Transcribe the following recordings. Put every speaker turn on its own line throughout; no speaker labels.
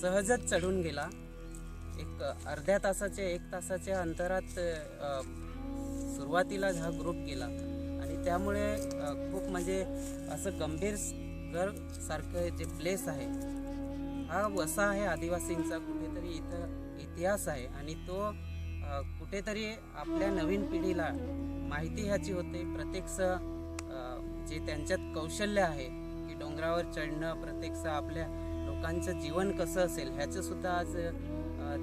सहजच चढून गेला। एक अर्ध्या तासाच्या 1 तासाच्या अंतरात सुरुवातीला हा ग्रुप गेला आणि त्यामुळे खूप म्हणजे असं गंभीर गड सारखं जे प्लेस आहे, हा वसा आहे आदिवासींचा, कुठेतरी इथं इतिहास आहे आणि तो कुठेतरी आपल्या नवीन पिढीला माहिती ह्याची होते। जे त्यांच्यात कौशल्य आहे की डोंगरावर चढणं, आपल्या लोकांचं जीवन कसं असेल ह्याचं सुद्धा आज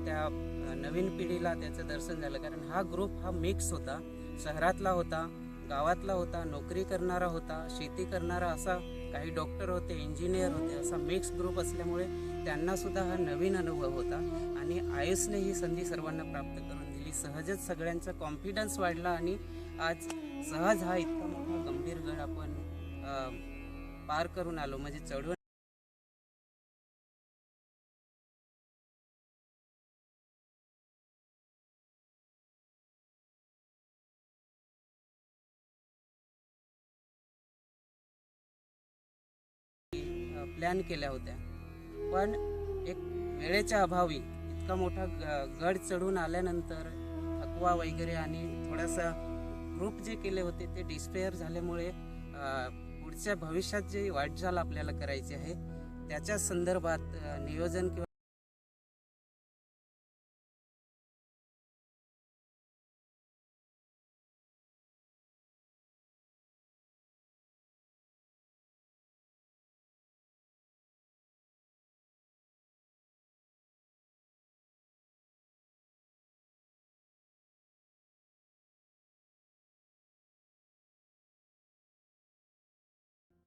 त्या नवीन पिढीला त्याचं दर्शन झालं। कारण हा ग्रुप हा मिक्स होता, शहरातला होता, गावातला होता, नोकरी करणारा होता, शेती करणारा, असा काही डॉक्टर होते, इंजिनियर होते, असा मिक्स ग्रुप असल्यामुळे त्यांना सुद्धा हा नवीन अनुभव होता आणि आयुषने ही संधी सर्वांना प्राप्त करून दिली। सहजच सगळ्यांचा कॉन्फिडन्स वाढला आणि आज सहज हा इतका मोठा गंभीर गड आपण पार करून आलो, म्हणजे चढून प्लॅन केल्या होत्या। पण एक वेळेच्या अभावी इतका मोठा गड चढून आल्यानंतर थकवा वगैरे आणि थोडासा ग्रुप जे केले होते ते डिस्पेअर झाल्यामुळे पुढच्या भविष्यात जी वाटचाल आपल्याला करायची आहे त्याच्या संदर्भात नियोजन किंवा